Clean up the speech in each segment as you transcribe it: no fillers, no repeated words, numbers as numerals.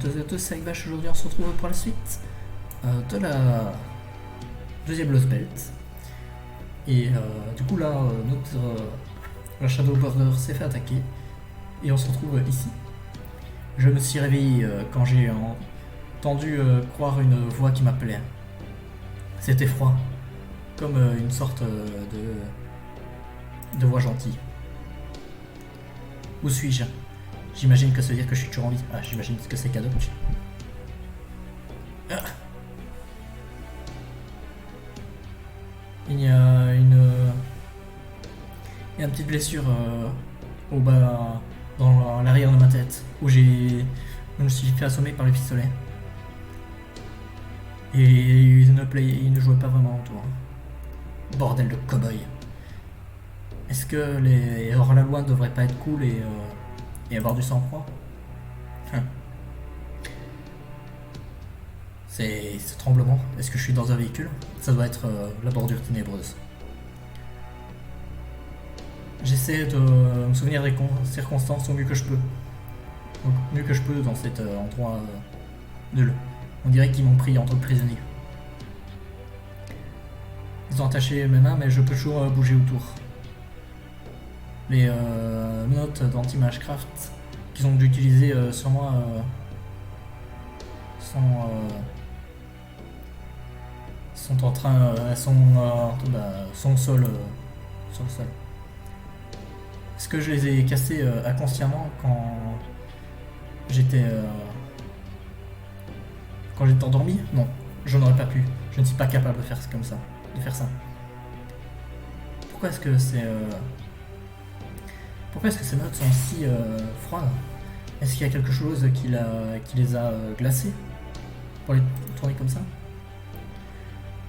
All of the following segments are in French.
toutes et à tous, c'est avec Vache. Aujourd'hui on se retrouve pour la suite de la deuxième Lost Belt. Et du coup là, la Shadow Border s'est fait attaquer et on se retrouve ici. Je me suis réveillé quand j'ai entendu croire une voix qui m'appelait. C'était froid, comme une sorte de voix gentille. Où suis-je? J'imagine que ça veut dire que je suis toujours en vie. Ah, j'imagine que c'est Kadok. Ah. Il y a une petite blessure au bas, dans l'arrière de ma tête, où je me suis fait assommer par le pistolet. Et il ne jouait pas vraiment autour. Bordel de cow-boy. Est-ce que les hors-la-loi ne devraient pas être cool et avoir du sang-froid? C'est ce tremblement. Est-ce que je suis dans un véhicule? Ça doit être la bordure ténébreuse. J'essaie de me souvenir des circonstances au mieux que je peux. Au mieux que je peux dans cet endroit nul. On dirait qu'ils m'ont pris en tant que prisonnier. Ils ont attaché mes mains, mais je peux toujours bouger autour. Les notes d'anti-magecraft qu'ils ont dû utiliser sur moi sont en train, sont au sol, sur le sol. Est-ce que je les ai cassés inconsciemment quand j'étais endormi? Non, je n'aurais pas pu. Je ne suis pas capable de faire comme ça, de faire ça. Pourquoi est-ce que ces notes sont si froides? Est-ce qu'il y a quelque chose qui les a glacées pour les tourner comme ça?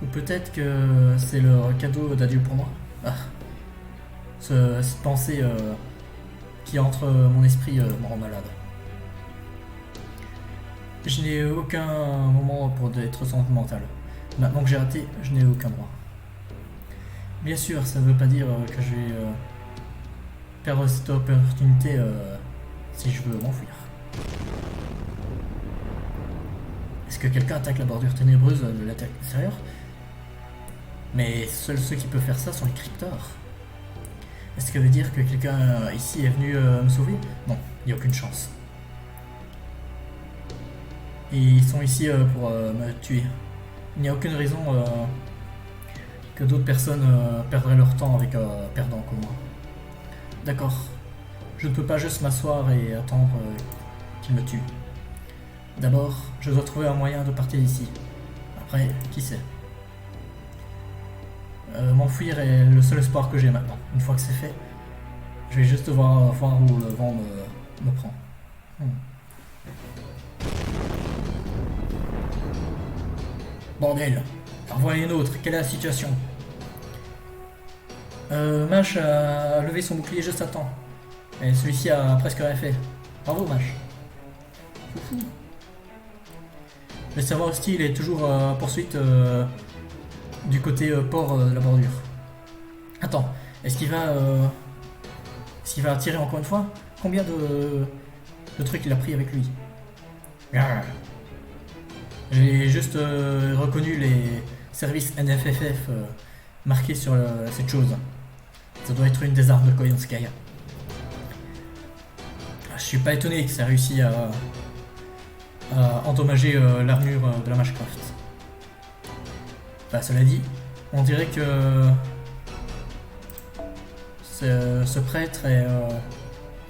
Ou peut-être que c'est le cadeau d'adieu pour moi. Ah. Cette pensée qui entre mon esprit me rend malade. Je n'ai aucun moment pour être sentimental. Maintenant que j'ai raté, je n'ai aucun droit. Bien sûr, ça ne veut pas dire que je vais perdre cette opportunité si je veux m'enfuir. Est-ce que quelqu'un attaque la bordure ténébreuse de l'extérieur? Mais seuls ceux qui peuvent faire ça sont les cryptors. Est-ce que ça veut dire que quelqu'un ici est venu me sauver? Non, il n'y a aucune chance. Et ils sont ici pour me tuer. Il n'y a aucune raison que d'autres personnes perdraient leur temps avec perdants comme moi. D'accord. Je ne peux pas juste m'asseoir et attendre qu'ils me tuent. D'abord, je dois trouver un moyen de partir d'ici. Après, qui sait? M'enfuir est le seul espoir que j'ai maintenant. Une fois que c'est fait, je vais juste devoir voir où le vent me prend. Bordel, revois les nôtres, quelle est la situation? Mash a levé son bouclier juste à temps. Et celui-ci a presque rien fait. Bravo Mash. Le serveur hostile est toujours poursuite du côté port de la bordure. Attends, est-ce qu'il va tirer encore une fois? Combien de trucs il a pris avec lui? J'ai juste reconnu les services NFFF marqués sur cette chose. Ça doit être une des armes de Koyanskaya. Je suis pas étonné que ça a réussi à endommager l'armure de la Magecraft. Enfin, cela dit, on dirait que ce prêtre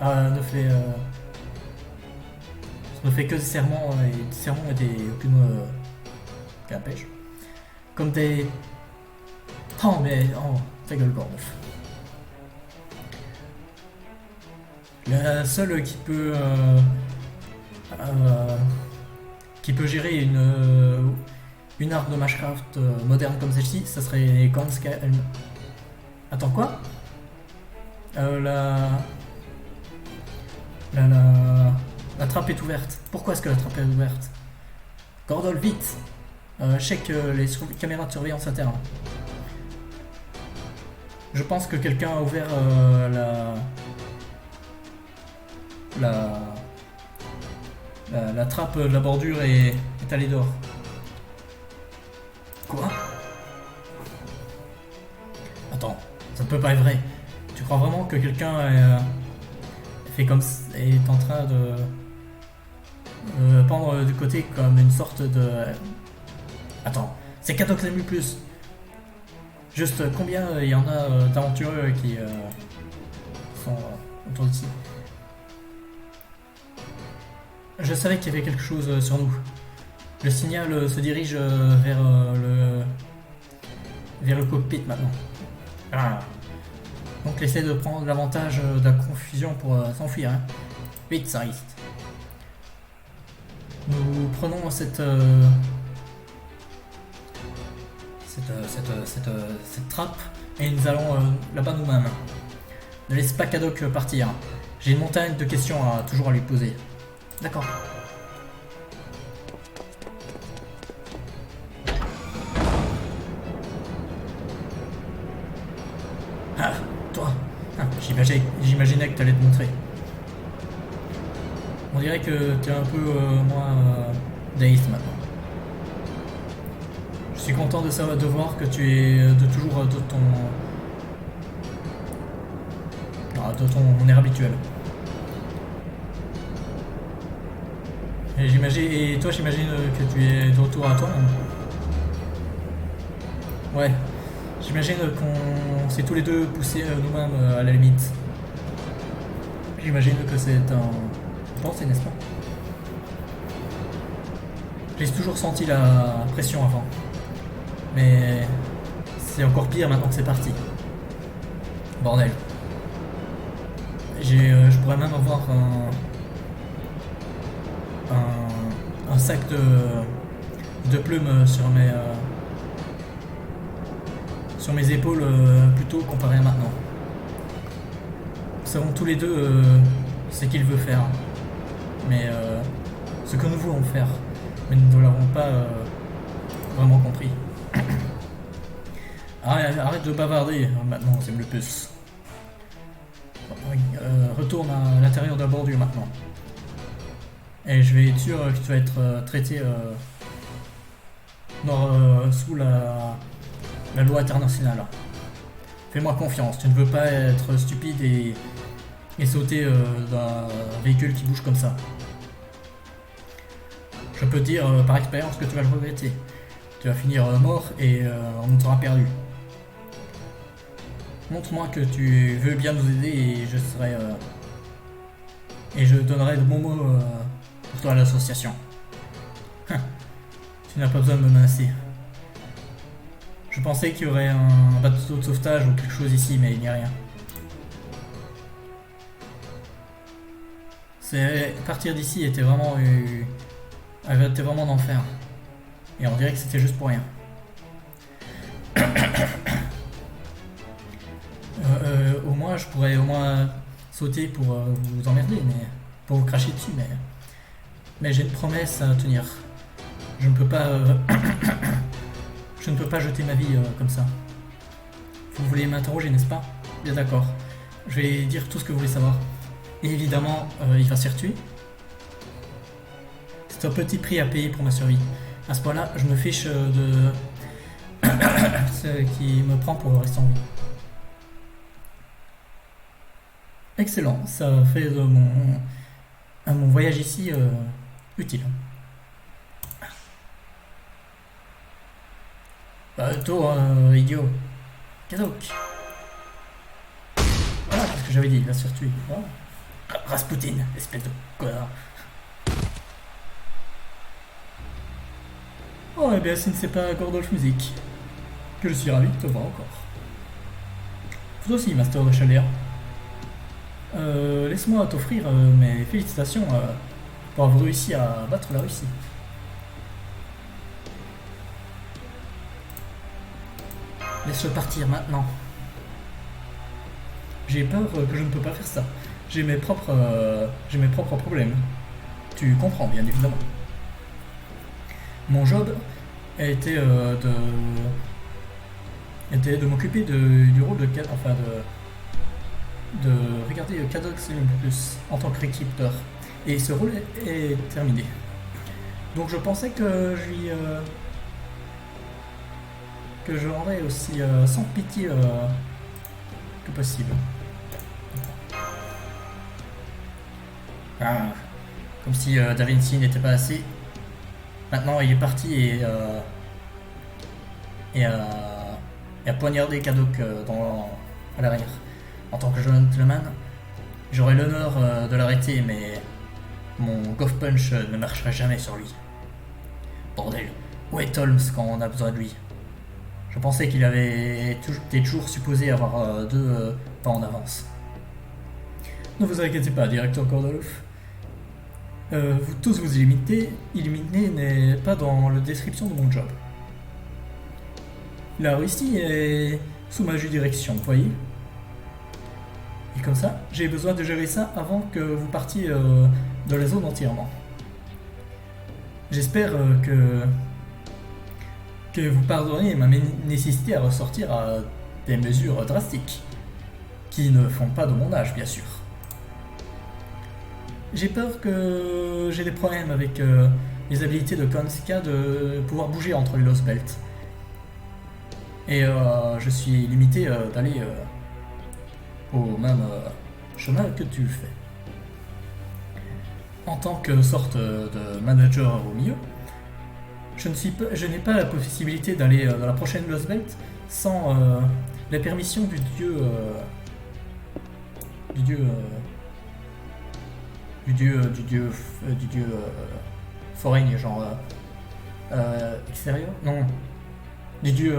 ne fait que des serments et des sermons et des aucune capège. Comme des... Oh mais... Oh, ta gueule Gordof. La seule qui peut gérer une arme de Magecraft moderne comme celle-ci, ça serait Kanska. Attends, quoi? La trappe est ouverte. Pourquoi est-ce que la trappe est ouverte? Gordol, vite! Check les caméras de surveillance interne. Je pense que quelqu'un a ouvert La trappe de la bordure est allée dehors. Quoi? Attends, ça ne peut pas être vrai. Tu crois vraiment que quelqu'un est en train de pendre du côté comme une sorte de... Attends, c'est Cadox Emu Plus. Juste combien il y en a d'aventureux qui sont autour d'ici? Je savais qu'il y avait quelque chose sur nous. Le signal se dirige vers le cockpit maintenant. Ah. Donc essaie de prendre l'avantage de la confusion pour s'enfuir. Hein. Vite, ça risque. Nous prenons cette trappe et nous allons là-bas nous-mêmes. Ne laisse pas Cadoc partir. J'ai une montagne de questions toujours à lui poser. D'accord. Ah, toi. Ah, j'imaginais que tu allais te montrer. On dirait que tu es un peu moins déiste maintenant. Je suis content de voir que tu es toujours de ton air habituel. Et toi, j'imagine que tu es de retour à toi. Ouais. J'imagine qu'on s'est tous les deux poussés nous-mêmes à la limite. J'imagine que c'est un pensée, n'est-ce pas? J'ai toujours senti la pression avant. Mais c'est encore pire maintenant que c'est parti. Bordel. Je pourrais même avoir un sac de plumes sur mes épaules plutôt comparé à maintenant. Nous savons tous les deux ce qu'il veut faire. Mais ce que nous voulons faire. Mais nous ne l'avons pas vraiment compris. Arrête de bavarder maintenant, c'est le plus. Retourne à l'intérieur de la bordure maintenant. Et je vais être sûr que tu vas être traité sous la loi internationale. Fais-moi confiance, tu ne veux pas être stupide et sauter d'un véhicule qui bouge comme ça. Je peux te dire par expérience que tu vas le regretter. Tu vas finir mort et on t'aura perdu. Montre-moi que tu veux bien nous aider et je serai... et je donnerai de bons mots pour toi à l'association. Tu n'as pas besoin de me menacer. Je pensais qu'il y aurait un bateau de sauvetage ou quelque chose ici, mais il n'y a rien. Partir d'ici était vraiment en enfer. Et on dirait que c'était juste pour rien. Au moins, je pourrais au moins sauter pour vous emmerder, mais pour vous cracher dessus, mais j'ai une promesse à tenir. Je ne peux pas, je ne peux pas jeter ma vie comme ça. Vous voulez m'interroger, n'est-ce pas? Bien d'accord. Je vais dire tout ce que vous voulez savoir. Et évidemment, il va s'y retuer. C'est un petit prix à payer pour ma survie. À ce point-là, je me fiche de ce qui me prend pour rester en vie. Excellent, ça fait de mon voyage ici utile. Toi, idiot. Cadoc. Voilà ce que j'avais dit, il va se tuer. Oh. Rasputin, espèce de connard. Oh, eh bien, ce ne c'est pas Gordolf Music. Que je suis ravi de te voir encore. Vous aussi, Master de Chaleur. Laisse-moi t'offrir mes félicitations pour avoir réussi à battre la Russie. Laisse-le partir maintenant. J'ai peur que je ne peux pas faire ça. J'ai mes propres problèmes. Tu comprends, bien évidemment. Mon job était de m'occuper du rôle de regarder Cadox Plus en tant que récrypteur Et ce rôle est terminé. Donc je pensais que que je rendrais aussi sans pitié que possible. Ah, comme si Da Vinci n'était pas assez. Maintenant il est parti et, euh, et a poignardé Kadok à l'arrière. En tant que gentleman, j'aurais l'honneur de l'arrêter, mais mon Golf Punch ne marcherait jamais sur lui. Bordel, où est Holmes quand on a besoin de lui? Je pensais qu'il était toujours supposé avoir deux pas en avance. Ne vous inquiétez pas, directeur Kordoloff. Vous tous vous éliminez n'est pas dans la description de mon job. La Russie est sous ma direction, vous voyez. Et comme ça, j'ai besoin de gérer ça avant que vous partiez de la zone entièrement. J'espère que vous pardonnez ma nécessité à ressortir à des mesures drastiques, qui ne font pas de mon âge, bien sûr. J'ai peur que j'ai des problèmes avec les habilités de Konska de pouvoir bouger entre les Lost Belt. Et je suis limité d'aller au même chemin que tu le fais. En tant que sorte de manager au milieu, je n'ai pas la possibilité d'aller dans la prochaine Lost Belt sans la permission du dieu foreign, genre extérieur, non, du dieu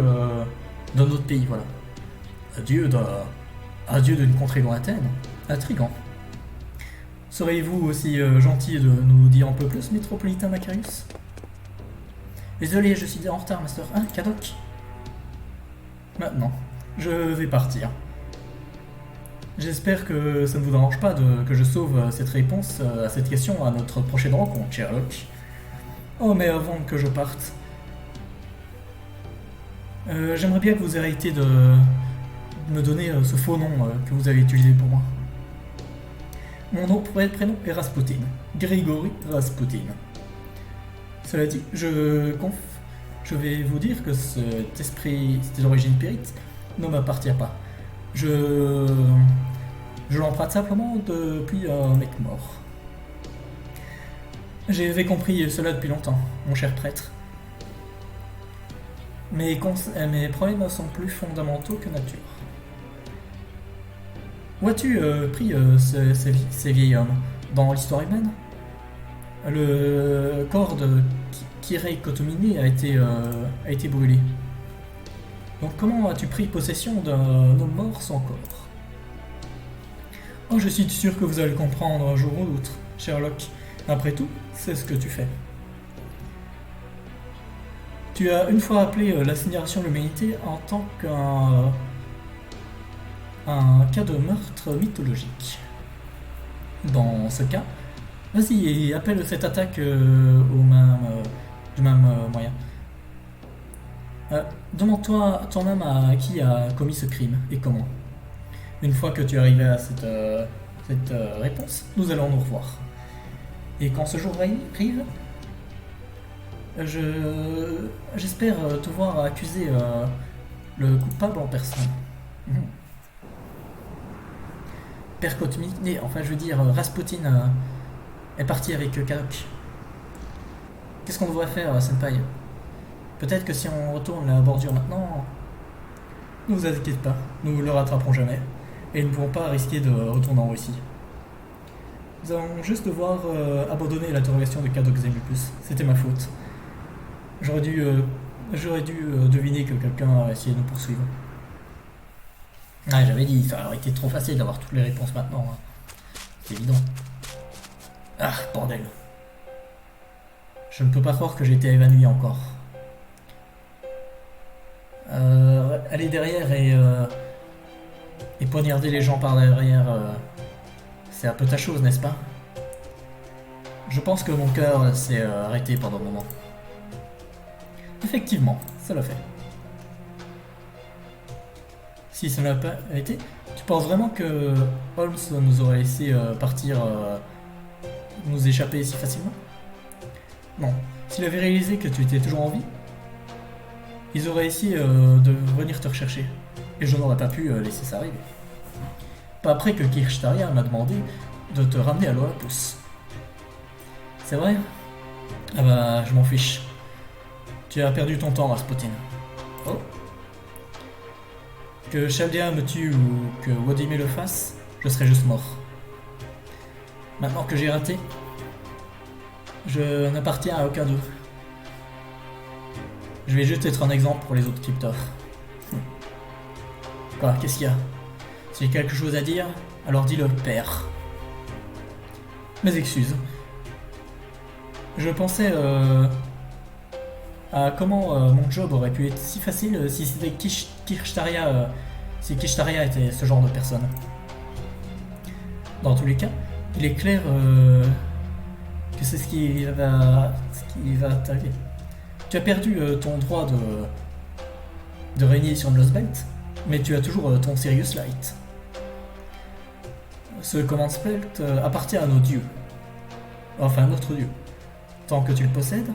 d'un autre pays, voilà, un dieu d'une contrée lointaine, intrigant. Seriez-vous aussi gentil de nous dire un peu plus, métropolitain Macarius? Désolé, je suis en retard, Master. Hein, Kadok? Maintenant, je vais partir. J'espère que ça ne vous dérange pas que je sauve cette réponse à cette question à notre prochaine rencontre, Sherlock. Oh, mais avant que je parte, j'aimerais bien que vous arrêtiez de me donner ce faux nom que vous avez utilisé pour moi. Mon nom pour prénom est Rasputin, Grigory Rasputin. Cela dit, je vais vous dire que cette origine pyrite ne m'appartient pas. Je l'emprunte simplement depuis un mec mort. J'avais compris cela depuis longtemps, mon cher prêtre. Mes problèmes sont plus fondamentaux que nature. Où as-tu pris ces vieils hommes? Dans l'histoire humaine? Le corps de Kirei Kotomine a été brûlé. Donc comment as-tu pris possession d'un homme mort sans corps? Oh, je suis sûr que vous allez comprendre un jour ou l'autre, Sherlock. Après tout, c'est ce que tu fais. Tu as une fois appelé l'assignation de l'humanité en tant qu'un cas de meurtre mythologique. Dans ce cas, vas-y et appelle cette attaque du même moyen. Demande-toi toi-même à qui a commis ce crime et comment. Une fois que tu es arrivé à cette réponse, nous allons nous revoir. Et quand ce jour arrive, j'espère te voir accuser le coupable en personne. Père Kotomine, enfin je veux dire Rasputin est parti avec Kadok. Qu'est-ce qu'on devrait faire, Senpai? Peut-être que si on retourne la bordure maintenant, ne vous inquiétez pas, nous le rattraperons jamais. Et nous ne pouvons pas risquer de retourner en Russie. Nous allons juste devoir abandonner l'interrogation de Kadok Zemulus. C'était ma faute. J'aurais dû deviner que quelqu'un a essayé de nous poursuivre. Ah, j'avais dit, ça aurait été trop facile d'avoir toutes les réponses maintenant. Hein. C'est évident. Ah, bordel. Je ne peux pas croire que j'ai été évanoui encore. Aller derrière et poignarder les gens par derrière, c'est un peu ta chose, n'est-ce pas? Je pense que mon cœur s'est arrêté pendant un moment. Effectivement, ça l'a fait. Si ça n'a pas été, tu penses vraiment que Holmes nous aurait laissé partir nous échapper si facilement? Non. S'il avait réalisé que tu étais toujours en vie, ils auraient essayé de venir te rechercher. Et je n'aurais pas pu laisser ça arriver. Pas après que Kirchtaria m'a demandé de te ramener à l'Olympus. C'est vrai? Ah bah, je m'en fiche. Tu as perdu ton temps, Rasputin. Oh. Que Chaldea me tue ou que Wodimir le fasse, je serai juste mort. Maintenant que j'ai raté, je n'appartiens à aucun d'eux. Je vais juste être un exemple pour les autres cryptors. Quoi, qu'est-ce qu'il y a? Si j'ai quelque chose à dire, alors dis-le, père. Mes excuses. Je pensais à comment mon job aurait pu être si facile si c'était Kirchtaria, si Kirchtaria était ce genre de personne. Dans tous les cas, il est clair que c'est ce qui va t'arriver. Tu as perdu ton droit de régner sur Lost Belt, mais tu as toujours ton Sirius Light. Ce Command Belt appartient à nos dieux. Enfin, à notre dieu. Tant que tu le possèdes,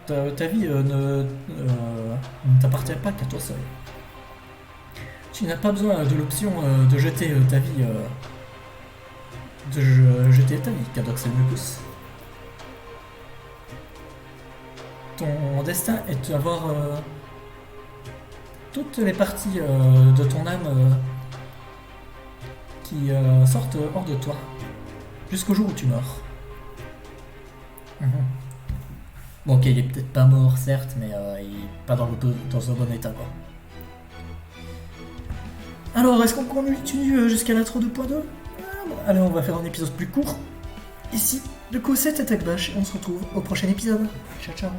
ta vie ne t'appartient pas qu'à toi seul. Tu n'as pas besoin de l'option de jeter ta vie, Cadox Elmecus. Ton destin est d'avoir toutes les parties de ton âme qui sortent hors de toi, jusqu'au jour où tu meurs. Bon, ok, il est peut-être pas mort, certes, mais il est pas dans un bon état, quoi. Alors, est-ce qu'on continue jusqu'à l'intro 2.2? Allez, on va faire un épisode plus court. Ici, du coup, c'était TechBash, et on se retrouve au prochain épisode. Ciao, ciao.